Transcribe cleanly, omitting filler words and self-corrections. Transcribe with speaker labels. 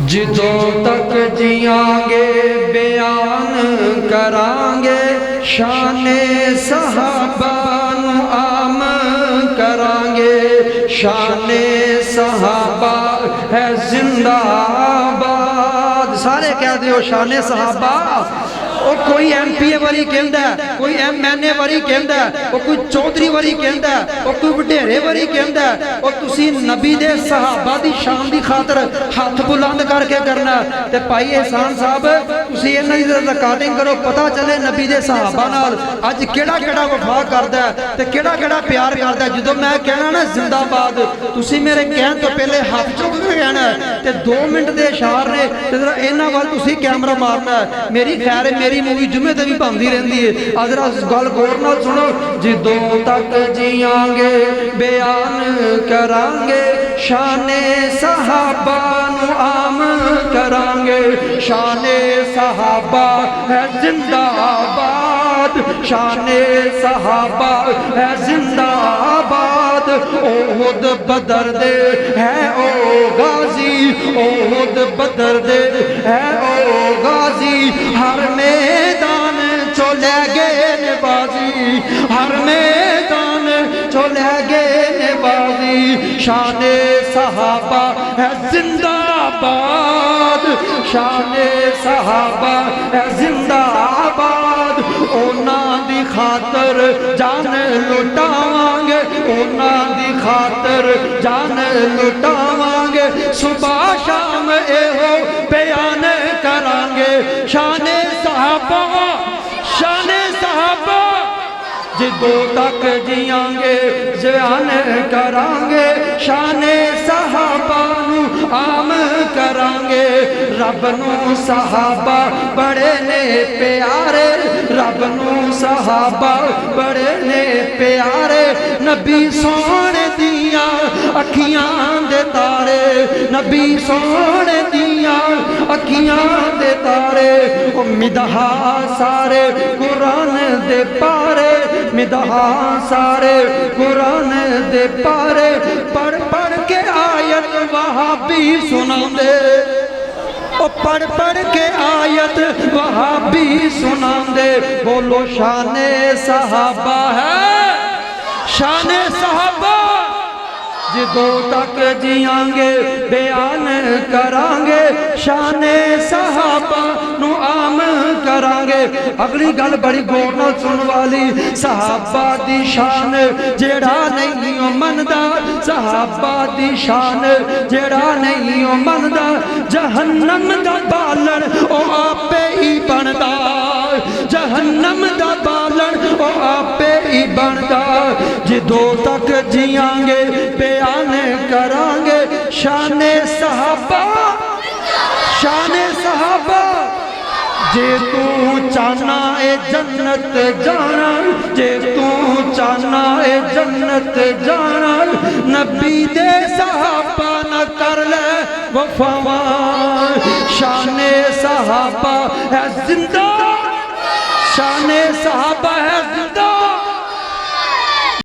Speaker 1: जिदों तक जियांगे बयान करांगे शाने सहाबा नू आम करांगे। शाने सहाबा है जिंदाबाद। सारे कह दो शाने सहाबा। वो कोई MP वारी कहता है, कोई MNA वारी कहता है, वो कोई चौधरी वारी कहता है, वो कोई वडेरे वारी कहता है। और तुसी नबी दे सहाबा दी शान दी खातर हाथ बुलंद करके करना। ते भाई एहसान साहब तुसी इन्हां दी रिकॉर्डिंग करो, पता चले नबी दे सहाबा नाल अज केड़ा केड़ा वफा करदा है ते केड़ा केड़ा प्यार करदा है। जदों मैं कहना ना जिंदाबाद, तुसी मेरे कहण तो पहले हाथ चुक के कहना ते 2 मिनट दे इशार ने ते जरा इन्हां वाल तुसी कैमरा मारना है। मेरी खैर है, मेरी मूवी जुमे ते भी बनती रहती है। अजरा गल गौर नाल सुनो। जिदों तक जियांगे बयान करांगे शाने सहाबा नू आम करांगे। शाने सहाबा है जिंदाबाद, शाने सहाबा है जिंदाबाद। ओहद बदर दे है ओ गाजी, ओहद बदर दे है ओ गाजी। हर मैदान चो ले गए नबाजी, हर मैदान चो ले गए नबाजी। शाने सहाबा है जिंदाबाद, शाने सहाबा है जिंदाबाद। ओना दी खातर जान लुटावांगे, ओना दी खातर जान लुटावांगे। सुबह शाम एहो बयान करांगे शाने सहाबा, शाने सहाबा। जिदों तक जियांगे बयान करांगे शाने सहाबा नू आम करांगे। रब नू सहाबा बड़े ने प्यारे, रब नू सहाबा बड़े ने प्यारे। नबी सोने दिया अखियां दे तारे, नबी सोने दिया अखियां दे तारे। ओ मिदहा सारे कुरान दे पारे, मिदहा सारे कुरान दे पारे। पढ़ पढ़ के आयत वहाबी सुनांदे, ओ पढ़ पढ़ के आयत वहाबी सुनांदे। बोलो शाने सहाबा है, शाने सहाबा। जिदों तक जियांगे बयान करांगे शाने सहाबा नू आम करांगे। अगली गल बड़ी गौर नाल सुन वाली। सहाबा दी शान जेड़ा नहीं ओ मनदा, सहाबा दी शान जेड़ा नहीं ओ मनदा। जहन्नम दा बालण ओ आपे ही बनदा, जहन्नम दा बालण ओ आपे ही बनदा। जिदों तक जियांगे बयान करांगे शाने सहाबा, शाने सहाबा। जे तू चाहना ए जन्नत जाना, जे तू चाहना ए जन्नत जाना। नबी दे सहाबा न कर ले वफावा। शाने सहाबा है जिंदा, शाने सहाबा है जिंदा।